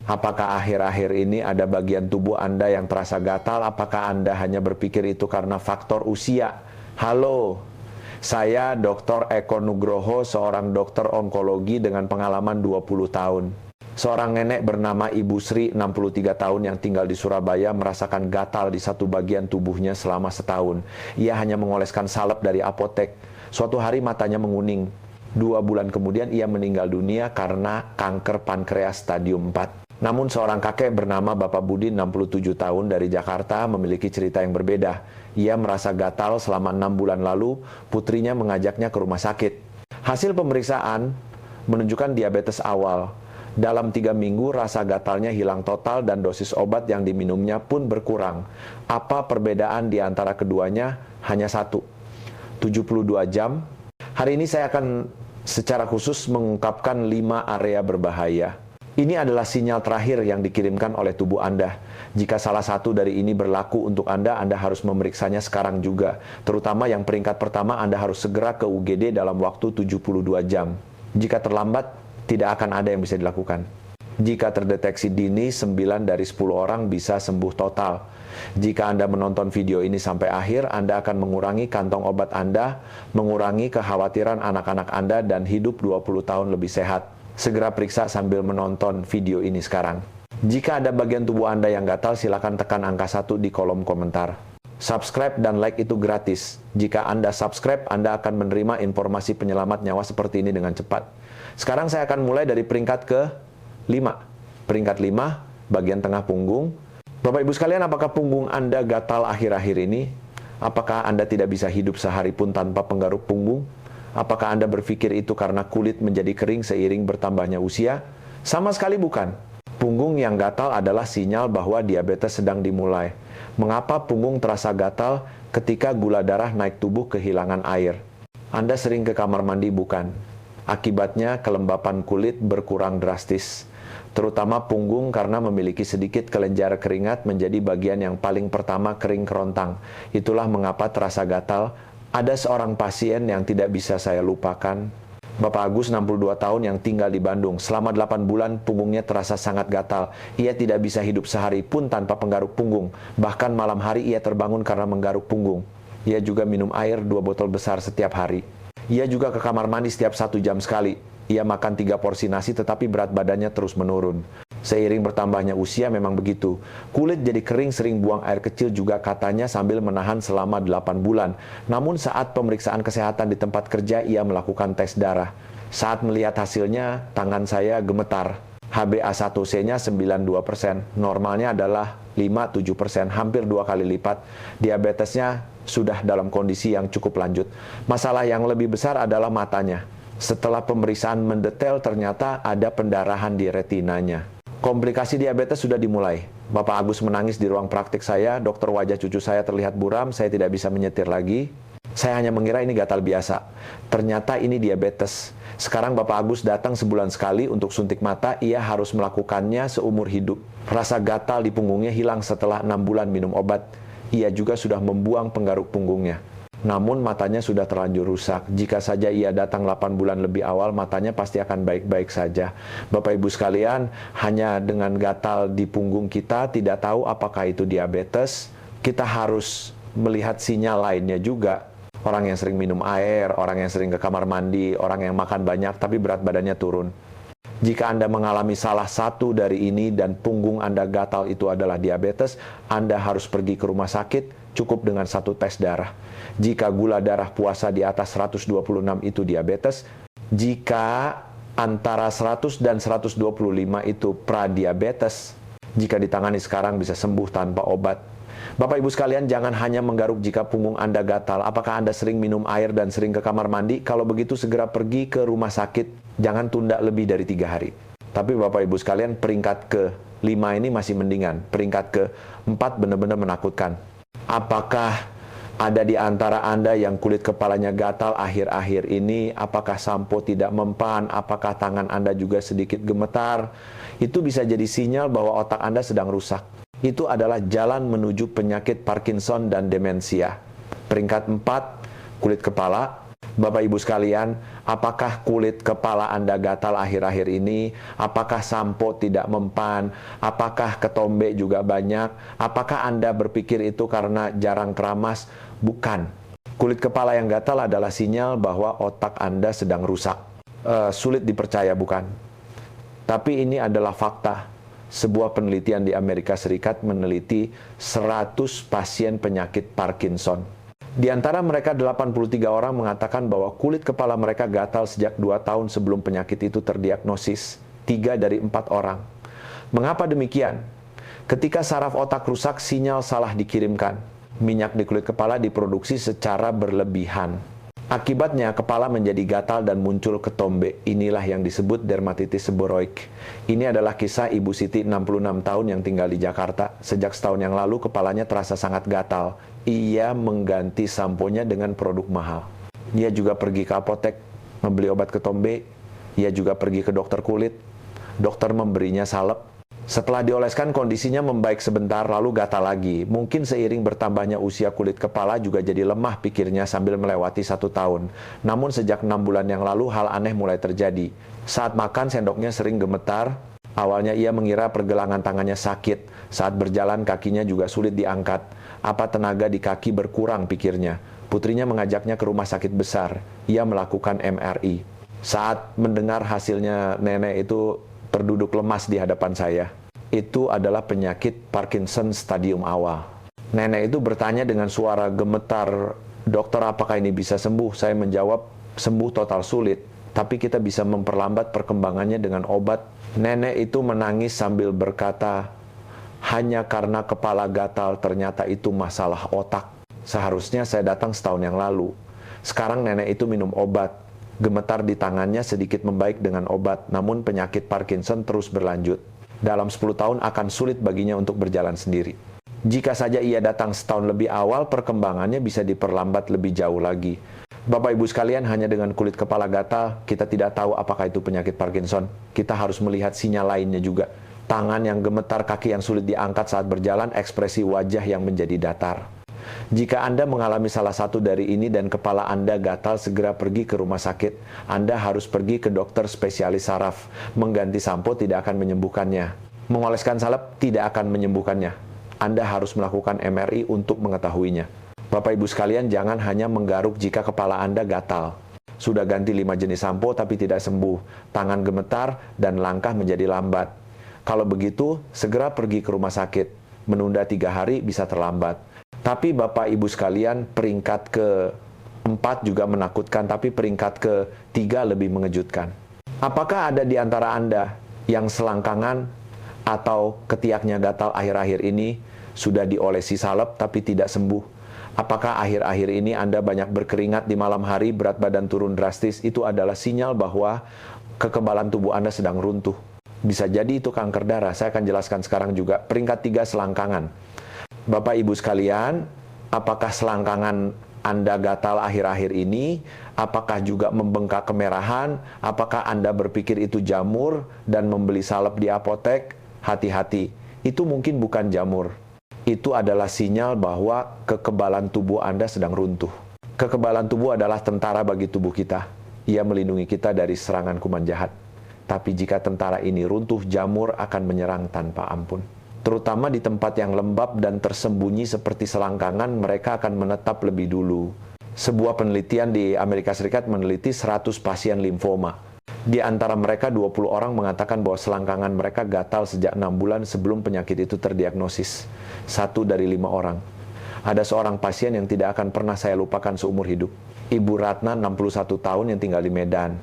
Apakah akhir-akhir ini ada bagian tubuh Anda yang terasa gatal? Apakah Anda hanya berpikir itu karena faktor usia? Halo, saya Dr. Eko Nugroho, seorang dokter onkologi dengan pengalaman 20 tahun. Seorang nenek bernama Ibu Sri, 63 tahun, yang tinggal di Surabaya merasakan gatal di satu bagian tubuhnya selama setahun. Ia hanya mengoleskan salep dari apotek. Suatu hari matanya menguning. 2 bulan kemudian ia meninggal dunia karena kanker pankreas stadium 4. Namun seorang kakek bernama Bapak Budi, 67 tahun, dari Jakarta memiliki cerita yang berbeda. Ia merasa gatal selama 6 bulan lalu, putrinya mengajaknya ke rumah sakit. Hasil pemeriksaan menunjukkan diabetes awal. Dalam 3 minggu rasa gatalnya hilang total dan dosis obat yang diminumnya pun berkurang. Apa perbedaan di antara keduanya? Hanya satu, 72 jam. Hari ini saya akan secara khusus mengungkapkan 5 area berbahaya. Ini adalah sinyal terakhir yang dikirimkan oleh tubuh Anda. Jika salah satu dari ini berlaku untuk Anda harus memeriksanya sekarang juga. Terutama yang peringkat pertama, Anda harus segera ke UGD dalam waktu 72 jam. Jika terlambat, tidak akan ada yang bisa dilakukan. Jika terdeteksi dini, 9 dari 10 orang bisa sembuh total. Jika Anda menonton video ini sampai akhir, Anda akan mengurangi kantong obat Anda, mengurangi kekhawatiran anak-anak Anda, dan hidup 20 tahun lebih sehat. Segera periksa sambil menonton video ini sekarang. Jika ada bagian tubuh Anda yang gatal, silakan tekan angka 1 di kolom komentar. Subscribe dan like itu gratis. Jika Anda subscribe, Anda akan menerima informasi penyelamat nyawa seperti ini dengan cepat. Sekarang saya akan mulai dari peringkat ke-5. Peringkat 5, bagian tengah punggung. Bapak Ibu sekalian, apakah punggung Anda gatal akhir-akhir ini? Apakah Anda tidak bisa hidup sehari pun tanpa penggaruk punggung? Apakah Anda berpikir itu karena kulit menjadi kering seiring bertambahnya usia? Sama sekali bukan. Punggung yang gatal adalah sinyal bahwa diabetes sedang dimulai. Mengapa punggung terasa gatal? Ketika gula darah naik, tubuh kehilangan air. Anda sering ke kamar mandi, bukan? Akibatnya kelembapan kulit berkurang drastis. Terutama punggung, karena memiliki sedikit kelenjar keringat, menjadi bagian yang paling pertama kering kerontang. Itulah mengapa terasa gatal. Ada seorang pasien yang tidak bisa saya lupakan. Bapak Agus, 62 tahun, yang tinggal di Bandung. Selama 8 bulan punggungnya terasa sangat gatal. Ia tidak bisa hidup sehari pun tanpa penggaruk punggung. Bahkan malam hari ia terbangun karena menggaruk punggung. Ia juga minum air 2 botol besar setiap hari. Ia juga ke kamar mandi setiap 1 jam sekali. Ia makan 3 porsi nasi, tetapi berat badannya terus menurun. Seiring bertambahnya usia memang begitu. Kulit jadi kering, sering buang air kecil juga katanya, sambil menahan selama 8 bulan. Namun saat pemeriksaan kesehatan di tempat kerja, ia melakukan tes darah. Saat melihat hasilnya, tangan saya gemetar. HbA1c-nya 92%, normalnya adalah 5-7%, hampir 2 kali lipat. Diabetesnya sudah dalam kondisi yang cukup lanjut. Masalah yang lebih besar adalah matanya. Setelah pemeriksaan mendetail, ternyata ada pendarahan di retinanya. Komplikasi diabetes sudah dimulai. Bapak Agus menangis di ruang praktik saya. Dokter, wajah cucu saya terlihat buram. Saya tidak bisa menyetir lagi. Saya hanya mengira ini gatal biasa. Ternyata ini diabetes. Sekarang Bapak Agus datang sebulan sekali untuk suntik mata. Ia harus melakukannya seumur hidup. Rasa gatal di punggungnya hilang setelah 6 bulan minum obat. Ia juga sudah membuang penggaruk punggungnya. Namun matanya sudah terlanjur rusak. Jika saja ia datang 8 bulan lebih awal, matanya pasti akan baik-baik saja. Bapak Ibu sekalian, hanya dengan gatal di punggung kita, tidak tahu apakah itu diabetes, kita harus melihat sinyal lainnya juga. Orang yang sering minum air, orang yang sering ke kamar mandi, orang yang makan banyak tapi berat badannya turun. Jika Anda mengalami salah satu dari ini dan punggung Anda gatal itu adalah diabetes, Anda harus pergi ke rumah sakit, cukup dengan 1 tes darah. Jika gula darah puasa di atas 126 itu diabetes, jika antara 100 dan 125 itu pradiabetes, jika ditangani sekarang bisa sembuh tanpa obat. Bapak Ibu sekalian, jangan hanya menggaruk jika punggung Anda gatal. Apakah Anda sering minum air dan sering ke kamar mandi? Kalau begitu segera pergi ke rumah sakit. Jangan tunda lebih dari 3 hari. Tapi Bapak Ibu sekalian, peringkat ke-5 ini masih mendingan. Peringkat ke-4 benar-benar menakutkan. Apakah ada di antara Anda yang kulit kepalanya gatal akhir-akhir ini? Apakah sampo tidak mempan? Apakah tangan Anda juga sedikit gemetar? Itu bisa jadi sinyal bahwa otak Anda sedang rusak. Itu adalah jalan menuju penyakit Parkinson dan demensia. Peringkat 4, kulit kepala. Bapak Ibu sekalian, apakah kulit kepala Anda gatal akhir-akhir ini? Apakah sampo tidak mempan? Apakah ketombe juga banyak? Apakah Anda berpikir itu karena jarang keramas? Bukan. Kulit kepala yang gatal adalah sinyal bahwa otak Anda sedang rusak. Sulit dipercaya, bukan? Tapi ini adalah fakta. Sebuah penelitian di Amerika Serikat meneliti 100 pasien penyakit Parkinson. Di antara mereka 83 orang mengatakan bahwa kulit kepala mereka gatal sejak 2 tahun sebelum penyakit itu terdiagnosis. 3 dari 4 orang. Mengapa demikian? Ketika saraf otak rusak, sinyal salah dikirimkan. Minyak di kulit kepala diproduksi secara berlebihan. Akibatnya, kepala menjadi gatal dan muncul ketombe. Inilah yang disebut dermatitis seboroik. Ini adalah kisah Ibu Siti, 66 tahun, yang tinggal di Jakarta. Sejak setahun yang lalu, kepalanya terasa sangat gatal. Ia mengganti samponya dengan produk mahal. Ia juga pergi ke apotek, membeli obat ketombe. Ia juga pergi ke dokter kulit. Dokter memberinya salep. Setelah dioleskan, kondisinya membaik sebentar, lalu gatal lagi. Mungkin seiring bertambahnya usia, kulit kepala juga jadi lemah, pikirnya sambil melewati 1 tahun. Namun sejak 6 bulan yang lalu, hal aneh mulai terjadi. Saat makan, sendoknya sering gemetar. Awalnya ia mengira pergelangan tangannya sakit. Saat berjalan, kakinya juga sulit diangkat. Apa tenaga di kaki berkurang, pikirnya. Putrinya mengajaknya ke rumah sakit besar. Ia melakukan MRI. Saat mendengar hasilnya, nenek itu terduduk lemas di hadapan saya. Itu adalah penyakit Parkinson stadium awal. Nenek itu bertanya dengan suara gemetar, "Dokter, apakah ini bisa sembuh?" Saya menjawab, "Sembuh total sulit, tapi kita bisa memperlambat perkembangannya dengan obat." Nenek itu menangis sambil berkata, "Hanya karena kepala gatal, ternyata itu masalah otak. Seharusnya saya datang setahun yang lalu." Sekarang nenek itu minum obat. Gemetar di tangannya sedikit membaik dengan obat, namun penyakit Parkinson terus berlanjut. Dalam 10 tahun akan sulit baginya untuk berjalan sendiri. Jika saja ia datang setahun lebih awal, perkembangannya bisa diperlambat lebih jauh lagi. Bapak Ibu sekalian, hanya dengan kulit kepala gatal, kita tidak tahu apakah itu penyakit Parkinson. Kita harus melihat sinyal lainnya juga. Tangan yang gemetar, kaki yang sulit diangkat saat berjalan, ekspresi wajah yang menjadi datar. Jika Anda mengalami salah satu dari ini dan kepala Anda gatal, segera pergi ke rumah sakit. Anda harus pergi ke dokter spesialis saraf. Mengganti sampo tidak akan menyembuhkannya. Mengoleskan salep tidak akan menyembuhkannya. Anda harus melakukan MRI untuk mengetahuinya. Bapak Ibu sekalian, jangan hanya menggaruk jika kepala Anda gatal. Sudah ganti 5 jenis sampo tapi tidak sembuh. Tangan gemetar dan langkah menjadi lambat. Kalau begitu, segera pergi ke rumah sakit. Menunda 3 hari bisa terlambat. Tapi Bapak Ibu sekalian, peringkat ke-4 juga menakutkan, tapi peringkat ke-3 lebih mengejutkan. Apakah ada di antara Anda yang selangkangan atau ketiaknya gatal akhir-akhir ini sudah diolesi salep tapi tidak sembuh? Apakah akhir-akhir ini Anda banyak berkeringat di malam hari, berat badan turun drastis? Itu adalah sinyal bahwa kekebalan tubuh Anda sedang runtuh. Bisa jadi itu kanker darah. Saya akan jelaskan sekarang juga. Peringkat 3, selangkangan. Bapak Ibu sekalian, apakah selangkangan Anda gatal akhir-akhir ini? Apakah juga membengkak kemerahan? Apakah Anda berpikir itu jamur dan membeli salep di apotek? Hati-hati, itu mungkin bukan jamur. Itu adalah sinyal bahwa kekebalan tubuh Anda sedang runtuh. Kekebalan tubuh adalah tentara bagi tubuh kita. Ia melindungi kita dari serangan kuman jahat. Tapi jika tentara ini runtuh, jamur akan menyerang tanpa ampun. Terutama di tempat yang lembab dan tersembunyi seperti selangkangan, mereka akan menetap lebih dulu. Sebuah penelitian di Amerika Serikat meneliti 100 pasien limfoma. Di antara mereka 20 orang mengatakan bahwa selangkangan mereka gatal sejak 6 bulan sebelum penyakit itu terdiagnosis. 1 dari 5 orang. Ada seorang pasien yang tidak akan pernah saya lupakan seumur hidup. Ibu Ratna, 61 tahun, yang tinggal di Medan.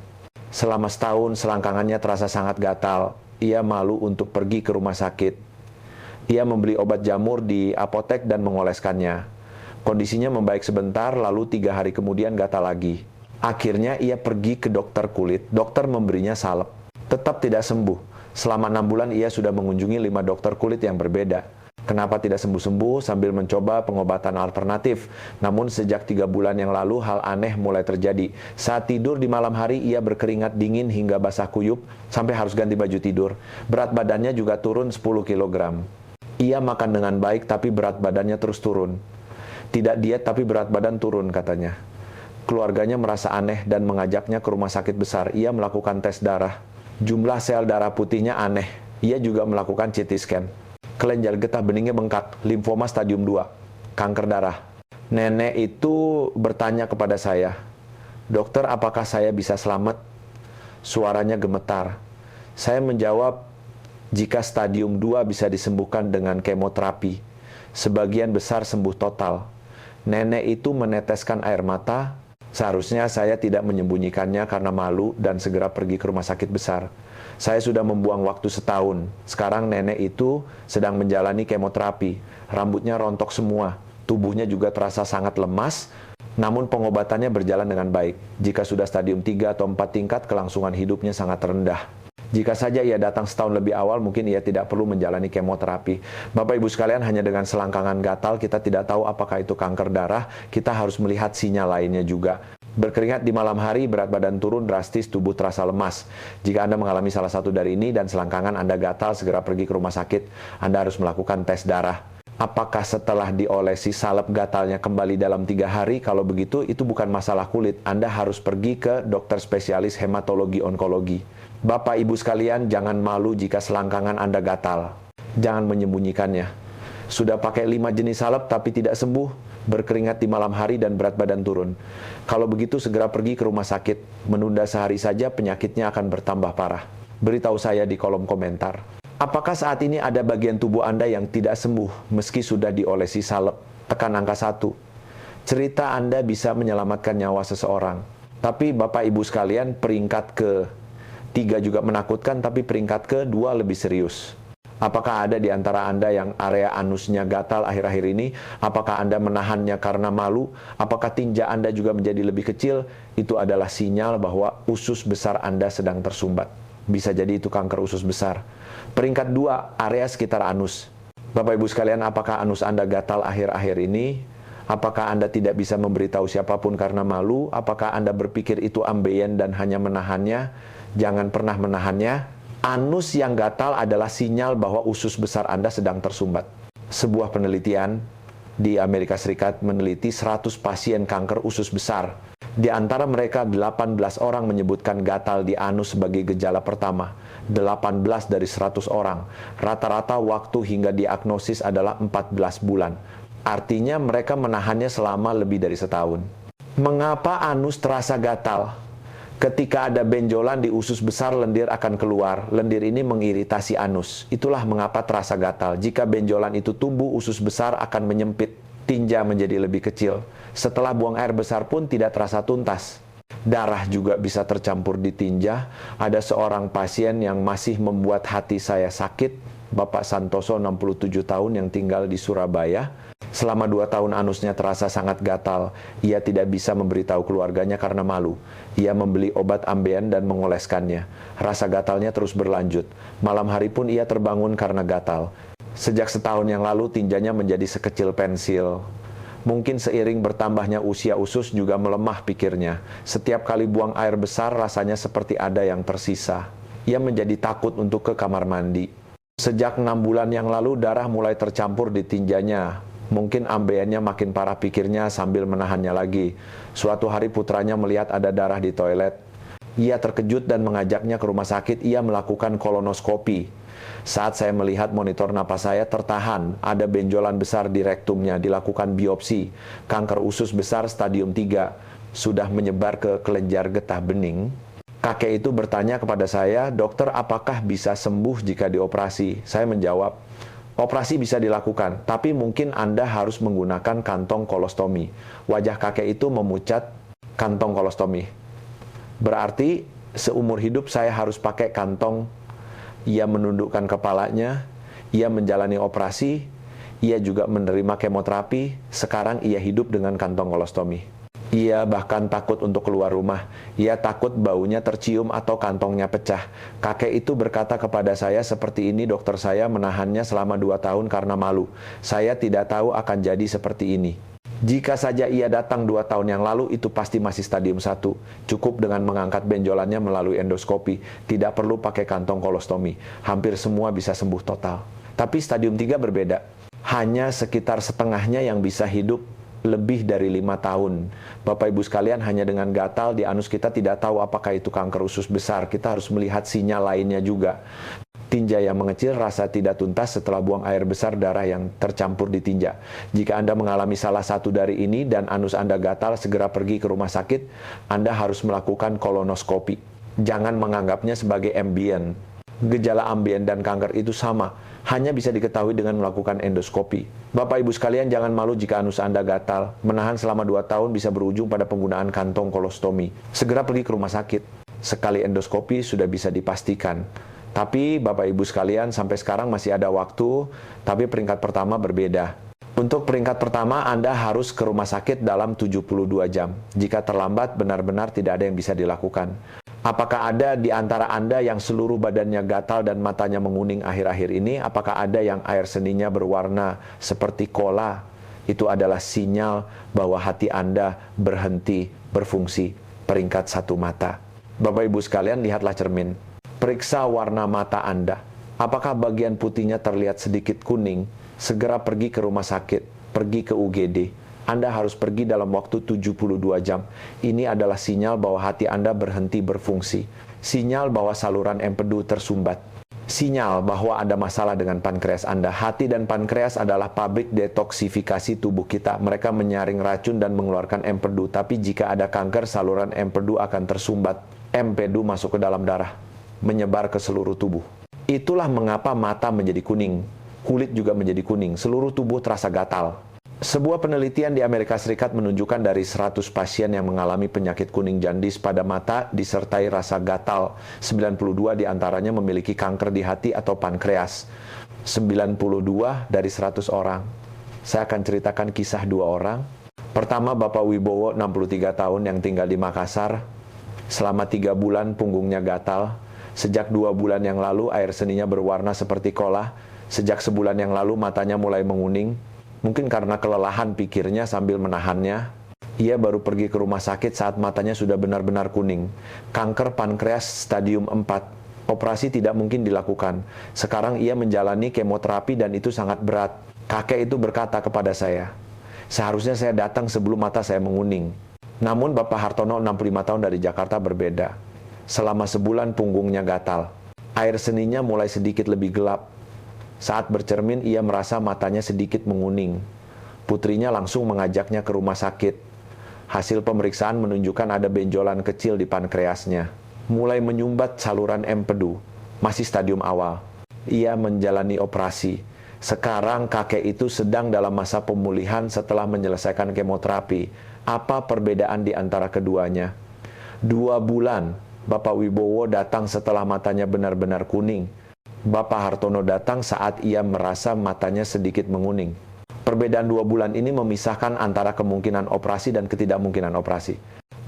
Selama setahun selangkangannya terasa sangat gatal. Ia malu untuk pergi ke rumah sakit. Ia membeli obat jamur di apotek dan mengoleskannya. Kondisinya membaik sebentar, lalu 3 hari kemudian gatal lagi. Akhirnya ia pergi ke dokter kulit. Dokter memberinya salep. Tetap tidak sembuh. Selama 6 bulan ia sudah mengunjungi 5 dokter kulit yang berbeda. Kenapa tidak sembuh-sembuh? Sambil mencoba pengobatan alternatif. Namun sejak 3 bulan yang lalu hal aneh mulai terjadi. Saat tidur di malam hari ia berkeringat dingin hingga basah kuyup sampai harus ganti baju tidur. Berat badannya juga turun 10 kg. Ia makan dengan baik tapi berat badannya terus turun. Tidak diet tapi berat badan turun, katanya. Keluarganya merasa aneh dan mengajaknya ke rumah sakit besar. Ia melakukan tes darah. Jumlah sel darah putihnya aneh. Ia juga melakukan CT scan. Kelenjar getah beningnya bengkak, limfoma stadium 2, kanker darah. Nenek itu bertanya kepada saya, "Dokter, apakah saya bisa selamat?" Suaranya gemetar. Saya menjawab, jika stadium 2 bisa disembuhkan dengan kemoterapi, sebagian besar sembuh total. Nenek itu meneteskan air mata. Seharusnya saya tidak menyembunyikannya karena malu dan segera pergi ke rumah sakit besar. Saya sudah membuang waktu setahun. Sekarang nenek itu sedang menjalani kemoterapi. Rambutnya rontok semua. Tubuhnya juga terasa sangat lemas, namun pengobatannya berjalan dengan baik. Jika sudah stadium 3 atau 4 tingkat, kelangsungan hidupnya sangat rendah. Jika saja ia datang setahun lebih awal, mungkin ia tidak perlu menjalani kemoterapi. Bapak Ibu sekalian, hanya dengan selangkangan gatal, kita tidak tahu apakah itu kanker darah. Kita harus melihat sinyal lainnya juga. Berkeringat di malam hari, berat badan turun drastis, tubuh terasa lemas. Jika Anda mengalami salah satu dari ini dan selangkangan Anda gatal, segera pergi ke rumah sakit. Anda harus melakukan tes darah. Apakah setelah diolesi salep gatalnya kembali dalam 3 hari? Kalau begitu, itu bukan masalah kulit. Anda harus pergi ke dokter spesialis hematologi onkologi. Bapak Ibu sekalian, jangan malu jika selangkangan Anda gatal. Jangan menyembunyikannya. Sudah pakai 5 jenis salep tapi tidak sembuh, berkeringat di malam hari dan berat badan turun. Kalau begitu, segera pergi ke rumah sakit. Menunda sehari saja, penyakitnya akan bertambah parah. Beritahu saya di kolom komentar. Apakah saat ini ada bagian tubuh Anda yang tidak sembuh meski sudah diolesi salep? Tekan angka 1. Cerita Anda bisa menyelamatkan nyawa seseorang. Tapi Bapak Ibu sekalian, peringkat ke-3 juga menakutkan, tapi peringkat ke-2 lebih serius. Apakah ada di antara Anda yang area anusnya gatal akhir-akhir ini? Apakah Anda menahannya karena malu? Apakah tinja Anda juga menjadi lebih kecil? Itu adalah sinyal bahwa usus besar Anda sedang tersumbat. Bisa jadi itu kanker usus besar. Peringkat 2, area sekitar anus. Bapak Ibu sekalian, apakah anus Anda gatal akhir-akhir ini? Apakah Anda tidak bisa memberitahu siapapun karena malu? Apakah Anda berpikir itu ambeien dan hanya menahannya? Jangan pernah menahannya. Anus yang gatal adalah sinyal bahwa usus besar Anda sedang tersumbat. Sebuah penelitian di Amerika Serikat meneliti 100 pasien kanker usus besar. Di antara mereka, 18 orang menyebutkan gatal di anus sebagai gejala pertama. 18 dari 100 orang. Rata-rata waktu hingga diagnosis adalah 14 bulan. Artinya mereka menahannya selama lebih dari setahun. Mengapa anus terasa gatal? Ketika ada benjolan di usus besar, lendir akan keluar. Lendir ini mengiritasi anus. Itulah mengapa terasa gatal. Jika benjolan itu tumbuh, usus besar akan menyempit. Tinja menjadi lebih kecil. Setelah buang air besar pun tidak terasa tuntas. Darah juga bisa tercampur di tinja. Ada seorang pasien yang masih membuat hati saya sakit. Bapak Santoso, 67 tahun, yang tinggal di Surabaya. Selama 2 tahun anusnya terasa sangat gatal. Ia tidak bisa memberitahu keluarganya karena malu. Ia membeli obat ambeien dan mengoleskannya. Rasa gatalnya terus berlanjut. Malam hari pun ia terbangun karena gatal. Sejak setahun yang lalu, tinjanya menjadi sekecil pensil. Mungkin seiring bertambahnya usia usus juga melemah pikirnya. Setiap kali buang air besar, rasanya seperti ada yang tersisa. Ia menjadi takut untuk ke kamar mandi. Sejak 6 bulan yang lalu, darah mulai tercampur di tinjanya. Mungkin ambeiannya makin parah pikirnya sambil menahannya lagi. Suatu hari putranya melihat ada darah di toilet. Ia terkejut dan mengajaknya ke rumah sakit. Ia melakukan kolonoskopi. Saat saya melihat monitor napas saya tertahan, ada benjolan besar di rektumnya, dilakukan biopsi. Kanker usus besar stadium 3 sudah menyebar ke kelenjar getah bening. Kakek itu bertanya kepada saya, "Dokter, apakah bisa sembuh jika dioperasi?" Saya menjawab, "Operasi bisa dilakukan, tapi mungkin Anda harus menggunakan kantong kolostomi." Wajah kakek itu memucat, "Kantong kolostomi? Berarti seumur hidup saya harus pakai kantong?" Ia menundukkan kepalanya, ia menjalani operasi, ia juga menerima kemoterapi, sekarang ia hidup dengan kantong kolostomi. Ia bahkan takut untuk keluar rumah, ia takut baunya tercium atau kantongnya pecah. Kakek itu berkata kepada saya, "Seperti ini dokter saya menahannya selama 2 tahun karena malu. Saya tidak tahu akan jadi seperti ini." Jika saja ia datang 2 tahun yang lalu, itu pasti masih stadium 1. Cukup dengan mengangkat benjolannya melalui endoskopi. Tidak perlu pakai kantong kolostomi. Hampir semua bisa sembuh total. Tapi stadium 3 berbeda. Hanya sekitar setengahnya yang bisa hidup lebih dari 5 tahun. Bapak Ibu sekalian, hanya dengan gatal di anus kita tidak tahu apakah itu kanker usus besar. Kita harus melihat sinyal lainnya juga. Tinja yang mengecil, rasa tidak tuntas setelah buang air besar, darah yang tercampur di tinja. Jika Anda mengalami salah satu dari ini dan anus Anda gatal, segera pergi ke rumah sakit. Anda harus melakukan kolonoskopi. Jangan menganggapnya sebagai ambien. Gejala ambien dan kanker itu sama, hanya bisa diketahui dengan melakukan endoskopi. Bapak Ibu sekalian, jangan malu jika anus Anda gatal. Menahan selama 2 tahun bisa berujung pada penggunaan kantong kolostomi. Segera pergi ke rumah sakit. Sekali endoskopi sudah bisa dipastikan. Tapi Bapak Ibu sekalian, sampai sekarang masih ada waktu, tapi peringkat pertama berbeda. Untuk peringkat pertama, Anda harus ke rumah sakit dalam 72 jam. Jika terlambat, benar-benar tidak ada yang bisa dilakukan. Apakah ada di antara Anda yang seluruh badannya gatal dan matanya menguning akhir-akhir ini? Apakah ada yang air seninya berwarna seperti kola? Itu adalah sinyal bahwa hati Anda berhenti berfungsi. Peringkat 1 mata. Bapak Ibu sekalian, lihatlah cermin. Periksa warna mata Anda. Apakah bagian putihnya terlihat sedikit kuning? Segera pergi ke rumah sakit, pergi ke UGD. Anda harus pergi dalam waktu 72 jam. Ini adalah sinyal bahwa hati Anda berhenti berfungsi. Sinyal bahwa saluran empedu tersumbat. Sinyal bahwa ada masalah dengan pankreas Anda. Hati dan pankreas adalah pabrik detoksifikasi tubuh kita. Mereka menyaring racun dan mengeluarkan empedu. Tapi jika ada kanker, saluran empedu akan tersumbat. Empedu masuk ke dalam darah, menyebar ke seluruh tubuh. Itulah mengapa mata menjadi kuning. Kulit juga menjadi kuning. Seluruh tubuh terasa gatal. Sebuah penelitian di Amerika Serikat menunjukkan dari 100 pasien yang mengalami penyakit kuning jandis pada mata disertai rasa gatal, 92 diantaranya memiliki kanker di hati atau pankreas. 92 dari 100 orang. Saya akan ceritakan kisah 2 orang. Pertama, Bapak Wibowo, 63 tahun yang tinggal di Makassar. Selama 3 bulan punggungnya gatal. Sejak 2 bulan yang lalu air seninya berwarna seperti kola. Sejak sebulan yang lalu matanya mulai menguning. Mungkin karena kelelahan pikirnya sambil menahannya. Ia baru pergi ke rumah sakit saat matanya sudah benar-benar kuning. Kanker pankreas stadium 4. Operasi tidak mungkin dilakukan. Sekarang ia menjalani kemoterapi dan itu sangat berat. Kakek itu berkata kepada saya, seharusnya saya datang sebelum mata saya menguning. Namun Bapak Hartono, 65 tahun dari Jakarta, berbeda. Selama sebulan punggungnya gatal. Air seninya mulai sedikit lebih gelap. Saat bercermin, ia merasa matanya sedikit menguning. Putrinya langsung mengajaknya ke rumah sakit. Hasil pemeriksaan menunjukkan ada benjolan kecil di pankreasnya. Mulai menyumbat saluran empedu. Masih stadium awal. Ia menjalani operasi. Sekarang kakek itu sedang dalam masa pemulihan setelah menyelesaikan kemoterapi. Apa perbedaan di antara keduanya? 2 bulan, Bapak Wibowo datang setelah matanya benar-benar kuning. Bapak Hartono datang saat ia merasa matanya sedikit menguning. Perbedaan 2 bulan ini memisahkan antara kemungkinan operasi dan ketidakmungkinan operasi.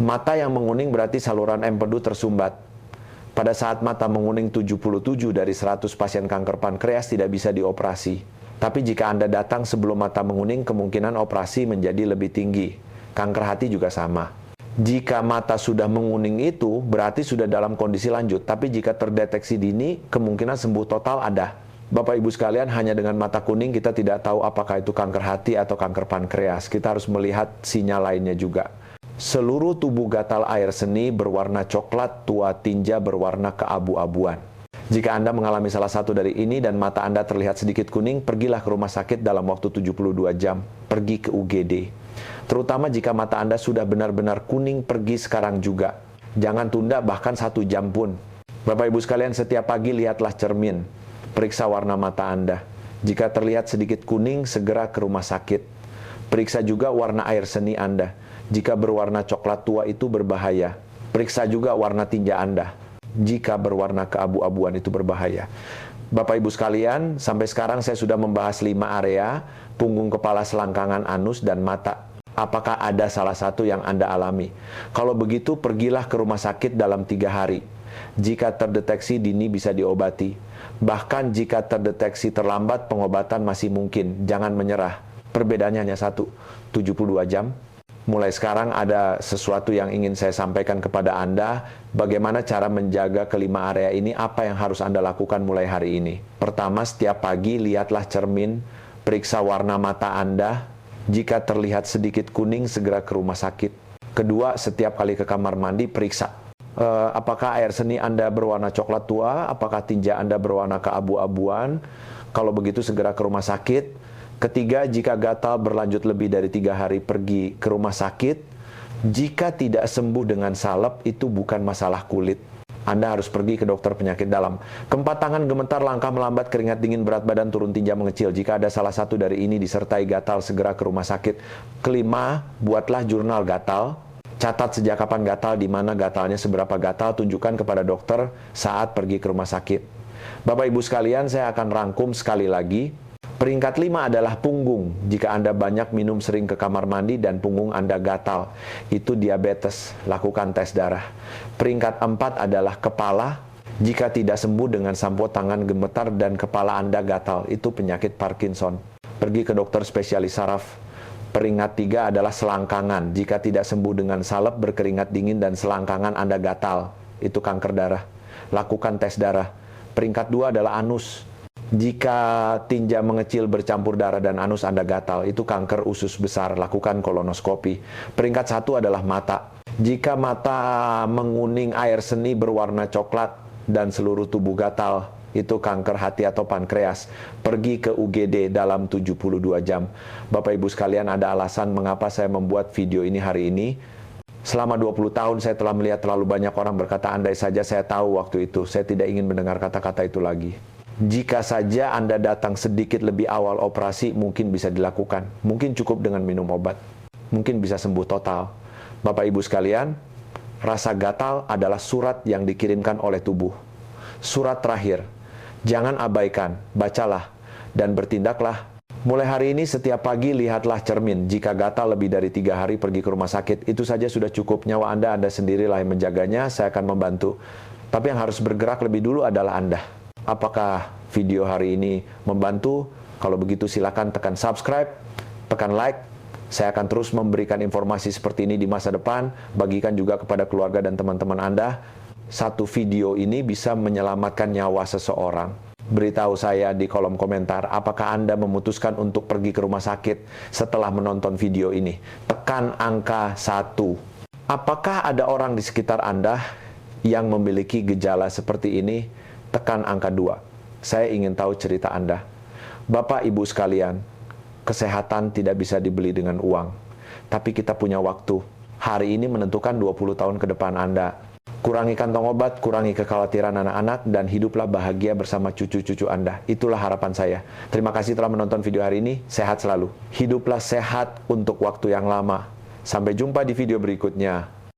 Mata yang menguning berarti saluran empedu tersumbat. Pada saat mata menguning, 77 dari 100 pasien kanker pankreas tidak bisa dioperasi. Tapi jika Anda datang sebelum mata menguning, kemungkinan operasi menjadi lebih tinggi. Kanker hati juga sama. Jika mata sudah menguning itu berarti sudah dalam kondisi lanjut. Tapi jika terdeteksi dini, kemungkinan sembuh total ada. Bapak Ibu sekalian, hanya dengan mata kuning kita tidak tahu apakah itu kanker hati atau kanker pankreas. Kita harus melihat sinyal lainnya juga. Seluruh tubuh gatal air seni berwarna coklat, tua tinja berwarna keabu-abuan. Jika Anda mengalami salah satu dari ini dan mata Anda terlihat sedikit kuning, pergilah ke rumah sakit dalam waktu 72 jam. Pergi ke UGD. Terutama jika mata Anda sudah benar-benar kuning, pergi sekarang juga. Jangan tunda bahkan 1 jam pun. Bapak Ibu sekalian, setiap pagi lihatlah cermin. Periksa warna mata Anda. Jika terlihat sedikit kuning, segera ke rumah sakit. Periksa juga warna air seni Anda. Jika berwarna coklat tua itu berbahaya. Periksa juga warna tinja Anda. Jika berwarna keabu-abuan itu berbahaya. Bapak Ibu sekalian, sampai sekarang saya sudah membahas 5 area: punggung, kepala, selangkangan, anus, dan mata. Apakah ada salah satu yang Anda alami? Kalau begitu, pergilah ke rumah sakit dalam 3 hari. Jika terdeteksi dini bisa diobati. Bahkan jika terdeteksi terlambat, pengobatan masih mungkin. Jangan menyerah. Perbedaannya hanya 72 jam. Mulai sekarang ada sesuatu yang ingin saya sampaikan kepada Anda. Bagaimana cara menjaga kelima area ini, apa yang harus Anda lakukan mulai hari ini. Pertama, setiap pagi lihatlah cermin, periksa warna mata Anda. Jika terlihat sedikit kuning, segera ke rumah sakit. Kedua, setiap kali ke kamar mandi, periksa. Apakah air seni Anda berwarna coklat tua? Apakah tinja Anda berwarna keabu-abuan? Kalau begitu, segera ke rumah sakit. Ketiga, jika gatal berlanjut lebih dari 3 hari, pergi ke rumah sakit. Jika tidak sembuh dengan salep, itu bukan masalah kulit. Anda harus pergi ke dokter penyakit dalam. Keempat, tangan gemetar, langkah melambat, keringat dingin, berat badan turun, tinja mengecil. Jika ada salah satu dari ini disertai gatal, segera ke rumah sakit. Kelima, buatlah jurnal gatal. Catat sejak kapan gatal, di mana gatalnya, seberapa gatal, tunjukkan kepada dokter saat pergi ke rumah sakit. Bapak Ibu sekalian, saya akan rangkum sekali lagi. Peringkat 5 adalah punggung. Jika Anda banyak minum, sering ke kamar mandi, dan punggung Anda gatal, itu diabetes. Lakukan tes darah. Peringkat 4 adalah kepala. Jika tidak sembuh dengan sampo, tangan gemetar, dan kepala Anda gatal, itu penyakit Parkinson. Pergi ke dokter spesialis saraf. Peringkat 3 adalah selangkangan. Jika tidak sembuh dengan salep, berkeringat dingin, dan selangkangan Anda gatal, itu kanker darah. Lakukan tes darah. Peringkat 2 adalah anus. Jika tinja mengecil, bercampur darah, dan anus Anda gatal, itu kanker usus besar. Lakukan kolonoskopi. Peringkat 1 adalah mata. Jika mata menguning, air seni berwarna coklat, dan seluruh tubuh gatal, itu kanker hati atau pankreas. Pergi ke UGD dalam 72 jam. Bapak Ibu sekalian, ada alasan mengapa saya membuat video ini hari ini. Selama 20 tahun saya telah melihat terlalu banyak orang berkata, andai saja saya tahu waktu itu, saya tidak ingin mendengar kata-kata itu lagi. Jika saja Anda datang sedikit lebih awal operasi, mungkin bisa dilakukan. Mungkin cukup dengan minum obat. Mungkin bisa sembuh total. Bapak Ibu sekalian, rasa gatal adalah surat yang dikirimkan oleh tubuh. Surat terakhir. Jangan abaikan, bacalah, dan bertindaklah. Mulai hari ini setiap pagi lihatlah cermin. Jika gatal lebih dari 3 hari, pergi ke rumah sakit. Itu saja sudah cukup. Nyawa Anda sendirilah yang menjaganya. Saya akan membantu. Tapi yang harus bergerak lebih dulu adalah Anda. Apakah video hari ini membantu? Kalau begitu silakan tekan subscribe, tekan like. Saya akan terus memberikan informasi seperti ini di masa depan. Bagikan juga kepada keluarga dan teman-teman Anda. Satu video ini bisa menyelamatkan nyawa seseorang. Beritahu saya di kolom komentar, apakah Anda memutuskan untuk pergi ke rumah sakit setelah menonton video ini? Tekan angka 1. Apakah ada orang di sekitar Anda yang memiliki gejala seperti ini? Tekan angka 2. Saya ingin tahu cerita Anda. Bapak Ibu sekalian, kesehatan tidak bisa dibeli dengan uang. Tapi kita punya waktu. Hari ini menentukan 20 tahun ke depan Anda. Kurangi kantong obat, kurangi kekhawatiran anak-anak, dan hiduplah bahagia bersama cucu-cucu Anda. Itulah harapan saya. Terima kasih telah menonton video hari ini. Sehat selalu. Hiduplah sehat untuk waktu yang lama. Sampai jumpa di video berikutnya.